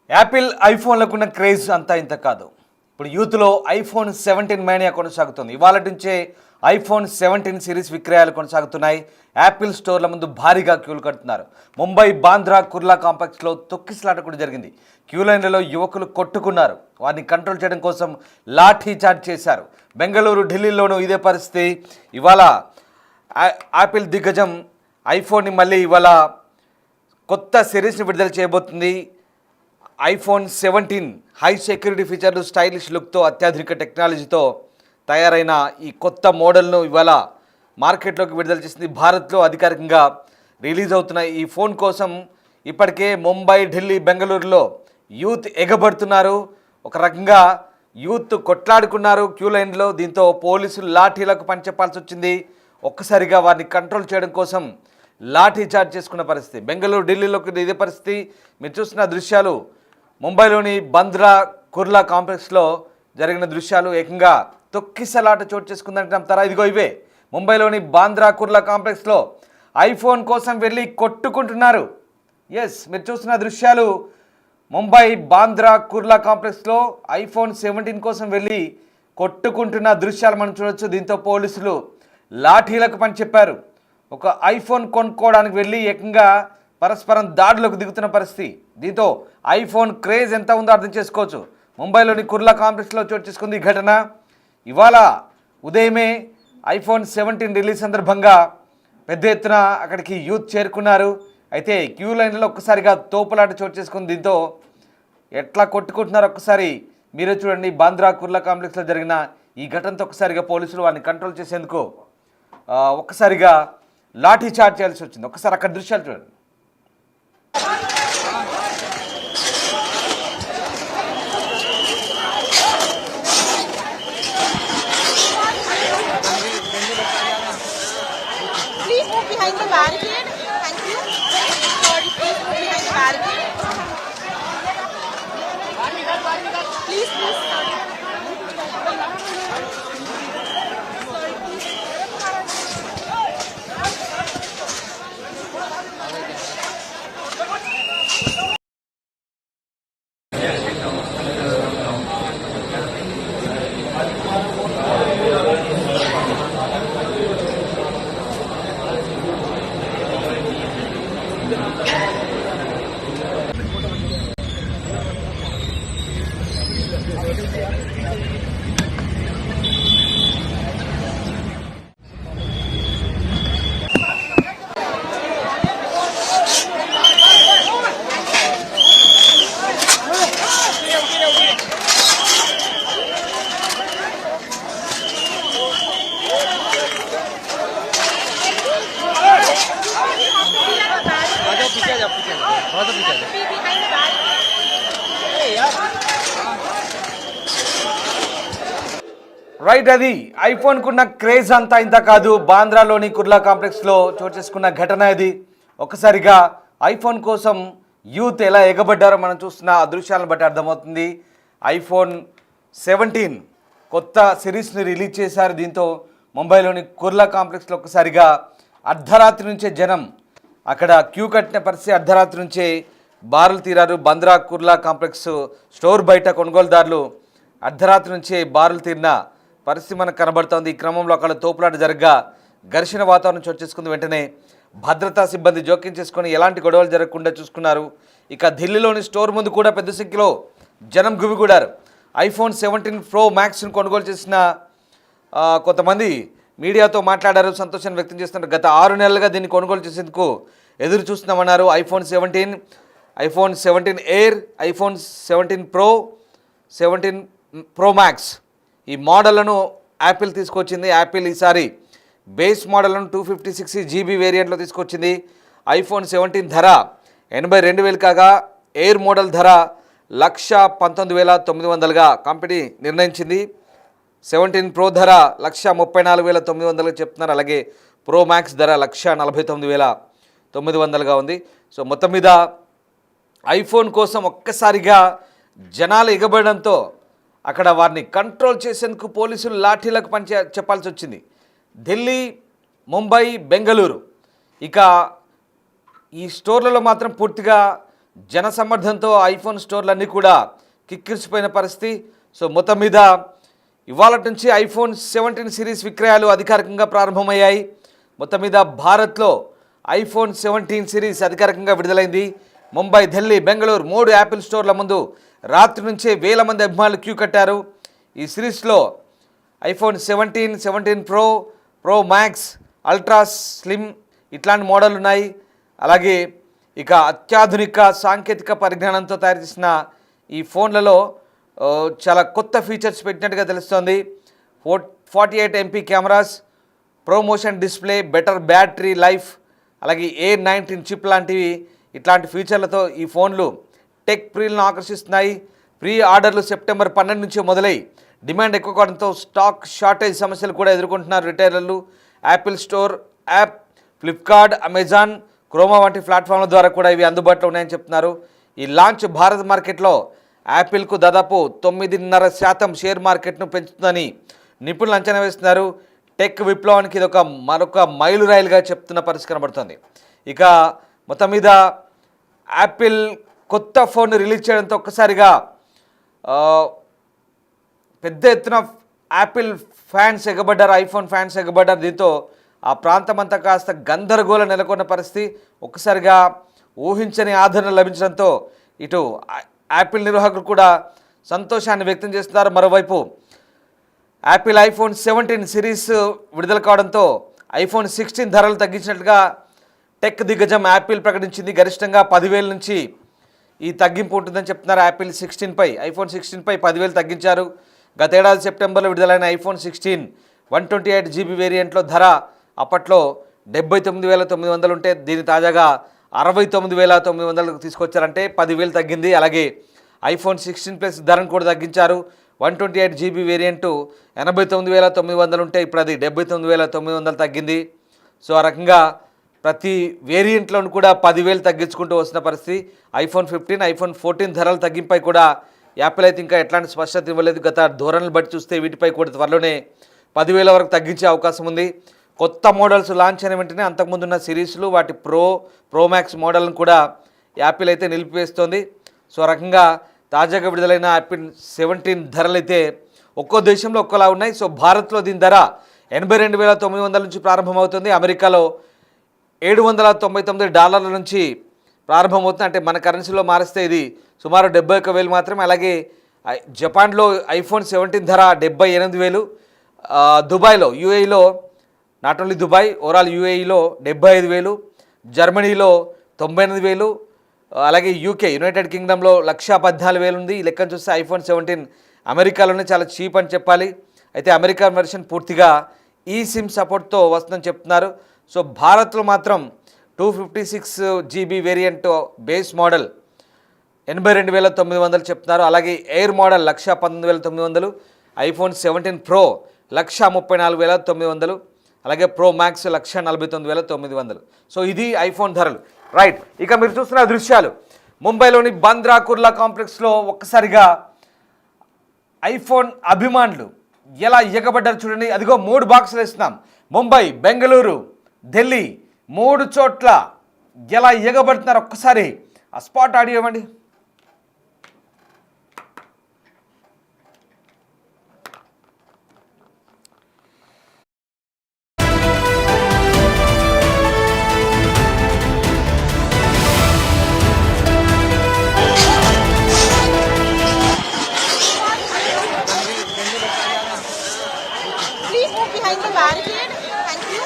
Apple ఐఫోన్లకున్న craze అంతా ఇంత కాదు. ఇప్పుడు యూత్లో ఐఫోన్ 17 మేనియా కొనసాగుతుంది. ఇవాళ నుంచే ఐఫోన్ 17 సిరీస్ విక్రయాలు కొనసాగుతున్నాయి. యాపిల్ స్టోర్ల ముందు భారీగా క్యూలు కడుతున్నారు. ముంబై బాంద్రా కుర్లా కాంప్లెక్స్లో తొక్కిసలాట కూడా జరిగింది. క్యూ లైన్లలో యువకులు కొట్టుకున్నారు. వారిని కంట్రోల్ చేయడం కోసం లాఠీ చార్జ్ చేశారు. బెంగళూరు, ఢిల్లీలోనూ ఇదే పరిస్థితి. ఇవాళ యాపిల్ దిగ్గజం ఐఫోన్ని మళ్ళీ ఇవాళ కొత్త సిరీస్ని విడుదల చేయబోతుంది. ఐఫోన్ 17 హై సెక్యూరిటీ ఫీచర్లు, స్టైలిష్ లుక్తో, అత్యాధునిక టెక్నాలజీతో తయారైన ఈ కొత్త మోడల్ను ఇవాళ మార్కెట్లోకి విడుదల చేసింది. భారత్లో అధికారికంగా రిలీజ్ అవుతున్న ఈ ఫోన్ కోసం ఇప్పటికే ముంబై, ఢిల్లీ, బెంగళూరులో యూత్ ఎగబడుతున్నారు. ఒక రకంగా యూత్ కొట్లాడుకున్నారు క్యూ లైన్లో. దీంతో పోలీసులు లాఠీలకు పనిచెప్పాల్సి వచ్చింది. ఒక్కసారిగా వారిని కంట్రోల్ చేయడం కోసం లాఠీ చార్జ్ చేసుకున్న పరిస్థితి. బెంగళూరు, ఢిల్లీలోకి ఇదే పరిస్థితి. మీరు చూస్తున్న దృశ్యాలు ముంబైలోని బంద్రా కుర్లా కాంప్లెక్స్లో జరిగిన దృశ్యాలు. ఏకంగా తొక్కిసలాట చోటు చేసుకుందంటే నమ్ముతారా? ఇదిగో ఇవే ముంబైలోని బాంద్రా కుర్లా కాంప్లెక్స్లో ఐఫోన్ కోసం వెళ్ళి కొట్టుకుంటున్నారు. ఎస్, మీరు చూస్తున్న దృశ్యాలు ముంబై బాంద్రా కుర్లా కాంప్లెక్స్లో ఐఫోన్ 17 కోసం వెళ్ళి కొట్టుకుంటున్న దృశ్యాలు మనం చూడవచ్చు. దీంతో పోలీసులు లాఠీలకు పని చెప్పారు. ఒక ఐఫోన్ కొనుక్కోవడానికి వెళ్ళి ఏకంగా పరస్పరం దాడులకు దిగుతున్న పరిస్థితి. దీంతో ఐఫోన్ క్రేజ్ ఎంత ఉందో అర్థం చేసుకోవచ్చు. ముంబైలోని కుర్లా కాంప్లెక్స్లో చోటు చేసుకుంది ఈ ఘటన. ఇవాళ ఉదయమే ఐఫోన్ 17 రిలీజ్ సందర్భంగా పెద్ద ఎత్తున అక్కడికి యూత్ చేరుకున్నారు. అయితే క్యూ లైన్లో ఒక్కసారిగా తోపులాట చోటు చేసుకుంది. దీంతో ఎట్లా కొట్టుకుంటున్నారో ఒక్కసారి మీరే చూడండి. బాంద్రా కుర్లా కాంప్లెక్స్లో జరిగిన ఈ ఘటనతో ఒక్కసారిగా పోలీసులు వారిని కంట్రోల్ చేసేందుకు ఒక్కసారిగా లాఠీ చార్జ్ చేయాల్సి వచ్చింది. ఒక్కసారి అక్కడ దృశ్యాలు చూడండి. Please move behind the barricade. Thank you. Sorry, please move behind the barricade. Please, please. Sorry. Be behind the barricade. Right, అది ఐఫోన్కున్న క్రేజ్ అంతా ఇంత కాదు. బాంద్రాలోని కుర్లా కాంప్లెక్స్లో చోటు చేసుకున్న ఘటన ఇది. ఒక్కసారిగా ఐఫోన్ కోసం యూత్ ఎలా ఎగబడ్డారో మనం చూస్తున్న ఆ దృశ్యాలను బట్టి అర్థమవుతుంది. ఐఫోన్ 17 కొత్త సిరీస్ని రిలీజ్ చేశారు. దీంతో ముంబైలోని కుర్లా కాంప్లెక్స్లో ఒక్కసారిగా అర్ధరాత్రి నుంచే జనం అక్కడ క్యూ కట్టిన పరిస్థితి. అర్ధరాత్రి నుంచే బారులు తీరారు. బంద్రా కుర్లా కాంప్లెక్స్ స్టోర్ బయట కొనుగోలుదారులు అర్ధరాత్రి నుంచే బారులు తీరిన పరిస్థితి మనకు కనబడుతోంది. ఈ క్రమంలో అక్కడ తోపులాట జరగగా ఘర్షణ వాతావరణం చోటు చేసుకుంది. వెంటనే భద్రతా సిబ్బంది జోక్యం చేసుకొని ఎలాంటి గొడవలు జరగకుండా చూసుకున్నారు. ఇక ఢిల్లీలోని స్టోర్ ముందు కూడా పెద్ద సంఖ్యలో జనం గుమిగూడారు. ఐఫోన్ 17 ప్రో మ్యాక్స్ను కొనుగోలు చేసిన కొంతమంది మీడియాతో మాట్లాడారు. సంతోషాన్ని వ్యక్తం చేస్తున్నారు. గత 6 నెలలుగా దీన్ని కొనుగోలు చేసేందుకు ఎదురు చూస్తున్నామన్నారు. IPhone 17, iPhone 17 Air, iPhone 17 Pro, 17 Pro Max ఈ మోడళ్లను యాపిల్ తీసుకొచ్చింది. యాపిల్ ఈసారి బేస్ మోడళ్లను 256 GB వేరియంట్లో తీసుకొచ్చింది. ఐఫోన్ 17 ధర 82,000 కాగా ఎయిర్ మోడల్ ధర 1,19,900గా కంపెనీ నిర్ణయించింది. 17 ప్రో ధర 1,34,900గా చెప్తున్నారు. అలాగే ప్రో మ్యాక్స్ ధర 1,49,900గా ఉంది. సో మొత్తం మీద ఐఫోన్ కోసం ఒక్కసారిగా జనాలు ఎగబడడంతో అక్కడ వారిని కంట్రోల్ చేసేందుకు పోలీసులు లాఠీలకు చెప్పాల్సి వచ్చింది. ఢిల్లీ, ముంబై, బెంగళూరు ఇక ఈ స్టోర్లలో మాత్రం పూర్తిగా జన సమర్థంతో ఐఫోన్ స్టోర్లన్నీ కూడా కిక్కిరిసిపోయిన పరిస్థితి. సో మొత్తం మీద ఇవాళ నుంచి ఐఫోన్ 17 సిరీస్ విక్రయాలు అధికారికంగా ప్రారంభమయ్యాయి. మొత్తం మీద భారత్లో ఐఫోన్ 17 సిరీస్ అధికారికంగా విడుదలైంది. ముంబై, ఢిల్లీ, బెంగళూరు 3 యాపిల్ స్టోర్ల ముందు రాత్రి నుంచే వేల మంది అభిమానులు క్యూ కట్టారు. ఈ సిరీస్లో iPhone 17, 17 pro, pro max, ultra slim ఇట్లాంటి మోడల్ ఉన్నాయి. అలాగే ఇక అత్యాధునిక సాంకేతిక పరిజ్ఞానంతో తయారు చేసిన ఈ ఫోన్లలో చాలా కొత్త ఫీచర్స్ పెట్టినట్టుగా తెలుస్తోంది. 48 MP cameras, promotion display, better battery life, అలాగే A19 చిప్ లాంటివి ఇట్లాంటి ఫీచర్లతో ఈ ఫోన్లు టెక్ ప్రీలను ఆకర్షిస్తున్నాయి. ప్రీ ఆర్డర్లు సెప్టెంబర్ 12 నుంచి మొదలై డిమాండ్ ఎక్కువ కావడంతో స్టాక్ షార్టేజ్ సమస్యలు కూడా ఎదుర్కొంటున్నారు రిటైలర్లు. Apple Store app, Flipkart, Amazon, Croma వంటి ప్లాట్ఫామ్ల ద్వారా కూడా ఇవి అందుబాటులో ఉన్నాయని చెప్తున్నారు. ఈ లాంచ్ భారత్ మార్కెట్లో యాపిల్కు దాదాపు 9.5% షేర్ మార్కెట్ను పెంచుతుందని నిపుణులు అంచనా వేస్తున్నారు. టెక్ విప్లవానికి ఇది మరొక మైలురాయిలుగా చెప్తున్న పరిస్థితి కనబడుతుంది. ఇక మొత్తం మీద యాపిల్ కొత్త ఫోన్ రిలీజ్ చేయడంతో ఒక్కసారిగా పెద్ద ఎత్తున యాపిల్ ఫ్యాన్స్ ఎగబడ్డారు, ఐఫోన్ ఫ్యాన్స్ ఎగబడ్డారు. దీంతో ఆ ప్రాంతం అంతా కాస్త గందరగోళం నెలకొన్న పరిస్థితి. ఒక్కసారిగా ఊహించని ఆదరణ లభించడంతో ఇటు యాపిల్ నిర్వాహకులు కూడా సంతోషాన్ని వ్యక్తం చేస్తున్నారు. మరోవైపు యాపిల్ ఐఫోన్ 17 సిరీస్ విడుదల కావడంతో ఐఫోన్ 16 ధరలు తగ్గించినట్లుగా టెక్ దిగ్గజం యాపిల్ ప్రకటించింది. గరిష్టంగా 10,000 నుంచి ఈ తగ్గింపు ఉంటుందని చెప్తున్నారు. యాపిల్ 16పై ఐఫోన్ 16పై 10,000 తగ్గించారు. గతేడాది సెప్టెంబర్లో విడుదలైన ఐఫోన్ 16 128 GB వేరియంట్లో ధర అప్పట్లో 79,900 ఉంటే దీన్ని తాజాగా 69,900 తీసుకొచ్చారంటే 10,000 తగ్గింది. అలాగే ఐఫోన్ 16 ప్లస్ ధరను కూడా తగ్గించారు. 128 GB వేరియంటు 89,900 ఉంటే ఇప్పుడు అది 79,900 తగ్గింది. సో ఆ రకంగా ప్రతి వేరియంట్లోనూ కూడా 10,000 తగ్గించుకుంటూ వస్తున్న పరిస్థితి. ఐఫోన్ 15, ఐఫోన్ 14 ధరల తగ్గింపై కూడా యాపిల్ అయితే ఇంకా ఎట్లాంటి స్పష్టత ఇవ్వలేదు. గత ధోరణులు బట్టి చూస్తే వీటిపై కూడా త్వరలోనే 10,000 వరకు తగ్గించే అవకాశం ఉంది. కొత్త మోడల్స్ లాంచ్ అయిన వెంటనే అంతకుముందున్న సిరీస్లు వాటి ప్రో మ్యాక్స్ మోడల్ను కూడా యాపిల్ అయితే నిలిపివేస్తోంది. సో ఆ రకంగా తాజాగా విడుదలైన ఐఫోన్ 17 ధరలు అయితే ఒక్కో దేశంలో ఒక్కోలా ఉన్నాయి. సో భారత్లో దీని ధర $82,900 నుంచి ప్రారంభమవుతుంది. అమెరికాలో $799 నుంచి ప్రారంభమవుతుంది. అంటే మన కరెన్సీలో మారిస్తే ఇది సుమారు 71,000 మాత్రమే. అలాగే జపాన్లో ఐఫోన్ 17 ధర 78,000, దుబాయ్లో యూఏఈలో నాట్ ఓన్లీ దుబాయ్ ఓవరాల్ యూఏఈలో 75,000, జర్మనీలో 98,000, అలాగే యునైటెడ్ కింగ్డమ్లో 114,000 ఉంది. ఈ లెక్కను చూస్తే ఐఫోన్ 17 అమెరికాలోనే చాలా చీప్ అని చెప్పాలి. అయితే అమెరికన్ వెర్షన్ పూర్తిగా ఈ సిమ్ సపోర్ట్తో వస్తుందని చెప్తున్నారు. సో భారత్లో మాత్రం 256 GB వేరియంట్ బేస్ మోడల్ 82,900 చెప్తున్నారు. అలాగే ఎయిర్ మోడల్ 119,900, ఐఫోన్ 17 ప్రో 134,900, అలాగే ప్రో మ్యాక్స్ 149,900. సో ఇది ఐఫోన్ ధరలు. రైట్, ఇక మీరు చూస్తున్న దృశ్యాలు ముంబైలోని బంద్రా కుర్లా కాంప్లెక్స్లో ఒక్కసారిగా ఐఫోన్ అభిమానులు ఎలా ఎగబడ్డారు చూడండి. అదిగో 3 బాక్సులు ఇస్తున్నాం. ముంబై, బెంగళూరు, ఢిల్లీ 3 చోట్ల ఎలా ఎగబడుతున్నారు ఒక్కసారి ఆ స్పాట్ ఆడియో ఇవ్వండి. Please move behind the barricade. Thank you.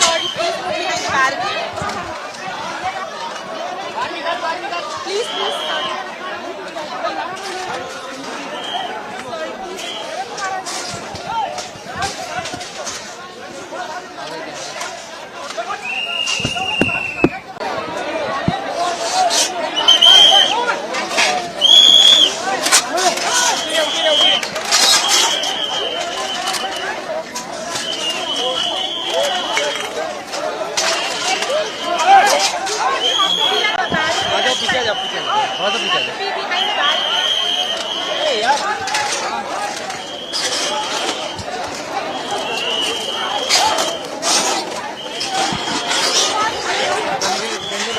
Sorry, please move behind the barricade. Please, sorry.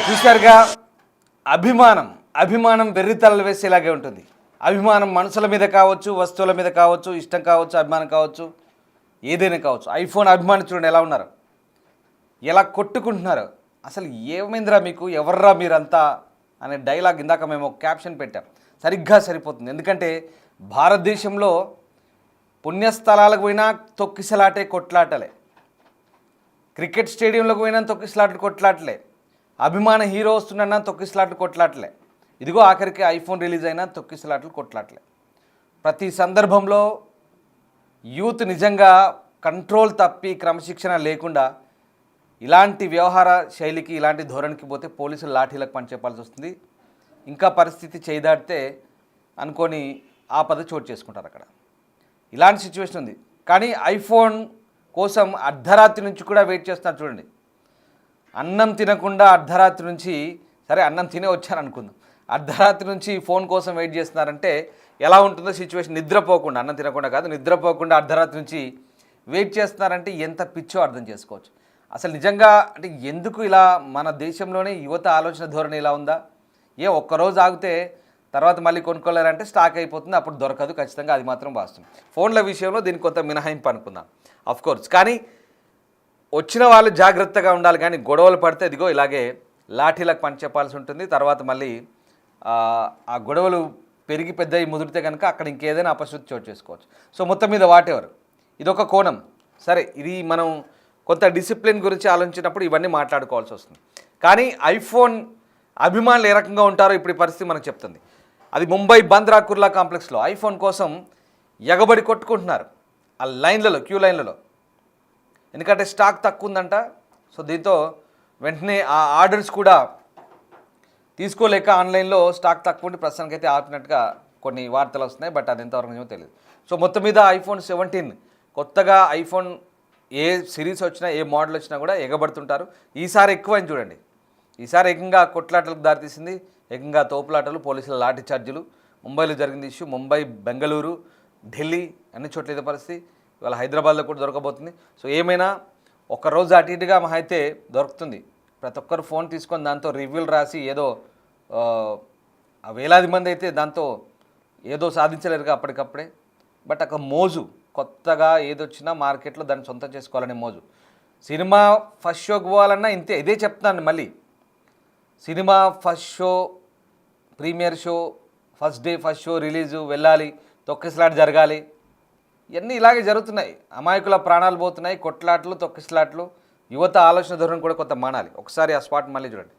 చూశారుగా అభిమానం వెర్రితలలు వేసేలాగే ఉంటుంది. అభిమానం మనుషుల మీద కావచ్చు, వస్తువుల మీద కావచ్చు, ఇష్టం కావచ్చు, అభిమానం కావచ్చు, ఏదైనా కావచ్చు. ఐఫోన్ అభిమానులు చూడండి ఎలా ఉన్నారు, ఎలా కొట్టుకుంటున్నారు. అసలు ఏమైందిరా మీకు, ఎవర్రా మీరంతా అనే డైలాగ్ ఇందాక మేము ఒక క్యాప్షన్ పెట్టాం, సరిగ్గా సరిపోతుంది. ఎందుకంటే భారతదేశంలో పుణ్యస్థలాలకు పోయినా తొక్కిసలాటే కొట్లాటలే, క్రికెట్ స్టేడియంలోకి పోయినా తొక్కిసలాట కొట్లాటలే, అభిమాన హీరో వస్తున్నా తొక్కిసలాట్లు కొట్లాటలే, ఇదిగో ఆఖరికి ఐఫోన్ రిలీజ్ అయినా తొక్కిసలాట్లు కొట్లాటలే. ప్రతి సందర్భంలో యూత్ నిజంగా కంట్రోల్ తప్పి క్రమశిక్షణ లేకుండా ఇలాంటి వ్యవహార శైలికి, ఇలాంటి ధోరణికి పోతే పోలీసులు లాఠీలకు పనిచేపాల్సి వస్తుంది. ఇంకా పరిస్థితి చేదాడితే అనుకొని ఆపద చోటు చేసుకుంటారు అక్కడ. ఇలాంటి సిచ్యువేషన్ ఉంది. కానీ ఐఫోన్ కోసం అర్ధరాత్రి నుంచి కూడా వెయిట్ చేస్తున్నారు చూడండి. అన్నం తినకుండా అర్ధరాత్రి నుంచి, సరే అన్నం తినే వచ్చాను అనుకుందాం, అర్ధరాత్రి నుంచి ఫోన్ కోసం వెయిట్ చేస్తున్నారంటే ఎలా ఉంటుందో సిచ్యువేషన్. నిద్రపోకుండా, అన్నం తినకుండా కాదు, నిద్రపోకుండా అర్ధరాత్రి నుంచి వెయిట్ చేస్తున్నారంటే ఎంత పిచ్చో అర్థం చేసుకోవచ్చు. అసలు నిజంగా అంటే ఎందుకు ఇలా మన దేశంలోనే యువత ఆలోచన ధోరణి ఇలా ఉందా? ఒక్కరోజు ఆగితే తర్వాత మళ్ళీ కొనుక్కోలేరంటే స్టాక్ అయిపోతుంది, అప్పుడు దొరకదు ఖచ్చితంగా, అది మాత్రం వాస్తవం. ఫోన్ల విషయంలో దీనికి కొంత మినహాయింపు అనుకుందాం కోర్స్. కానీ వచ్చిన వాళ్ళు జాగ్రత్తగా ఉండాలి. కానీ గొడవలు పడితే ఇదిగో ఇలాగే లాఠీలకు పని చెప్పాల్సి ఉంటుంది. తర్వాత మళ్ళీ ఆ గొడవలు పెరిగి పెద్దవి ముదిరితే కనుక అక్కడ ఇంకేదైనా అపశృతి చోటు చేసుకోవచ్చు. సో మొత్తం మీద వాటెవర్ ఇదొక కోణం. సరే, ఇది మనం కొంత డిసిప్లిన్ గురించి ఆలోచించినప్పుడు ఇవన్నీ మాట్లాడుకోవాల్సి వస్తుంది. కానీ ఐఫోన్ అభిమానులు ఏ రకంగా ఉంటారో ఇప్పుడు ఈ పరిస్థితి మనకు చెప్తుంది. అది ముంబై బంద్రా కుర్లా కాంప్లెక్స్లో ఐఫోన్ కోసం ఎగబడి కొట్టుకుంటున్నారు ఆ లైన్లలో, క్యూ లైన్లలో. ఎందుకంటే స్టాక్ తక్కువ ఉందంట. సో దీంతో వెంటనే ఆ ఆర్డర్స్ కూడా తీసుకోలేక ఆన్లైన్లో స్టాక్ తక్కువ ఉండి ప్రస్తుతానికైతే ఆపినట్టుగా కొన్ని వార్తలు వస్తున్నాయి. బట్ అది ఎంతవరకు నిజమో తెలియదు. సో మొత్తం మీద ఐఫోన్ 17 కొత్తగా ఐఫోన్ ఏ సిరీస్ వచ్చినా, ఏ మోడల్ వచ్చినా కూడా ఎగబడుతుంటారు. ఈసారి ఎక్కువైంది చూడండి. ఈసారి ఏకంగా కొట్లాటలకు దారితీసింది, ఏకంగా తోపులాటలు, పోలీసుల లాఠీ ఛార్జీలు. ముంబైలో జరిగింది ఇష్యూ. ముంబై, బెంగళూరు, ఢిల్లీ అన్ని చోట్ల ఇదే పరిస్థితి. ఇవాళ హైదరాబాద్లో కూడా దొరకబోతుంది. సో ఏమైనా ఒక్కరోజు అటు ఇటుగా మహా అయితే దొరుకుతుంది. ప్రతి ఒక్కరు ఫోన్ తీసుకొని దాంతో రివ్యూలు రాసి ఏదో వేలాది మంది అయితే దాంతో ఏదో సాధించలేరుగా అప్పటికప్పుడే. బట్ ఒక మోజు, కొత్తగా ఏదొచ్చినా మార్కెట్లో దాన్ని సొంతం చేసుకోవాలనే మోజు. సినిమా ఫస్ట్ షోకి పోవాలన్నా ఇంతే, ఇదే చెప్తున్నాను మళ్ళీ. Cinema first show, premiere show, first day first show release, వెళ్ళాలి, తొక్కిసలాట జరగాలి. ఇవన్నీ ఇలాగే జరుగుతున్నాయి. అమాయకుల ప్రాణాలు పోతున్నాయి, కొట్లాట్లు, తొక్కిసలాట్లు. యువత ఆలోచన ధోరణి కూడా కొంత మానాలి. ఒకసారి ఆ స్పాట్ మళ్ళీ చూడండి.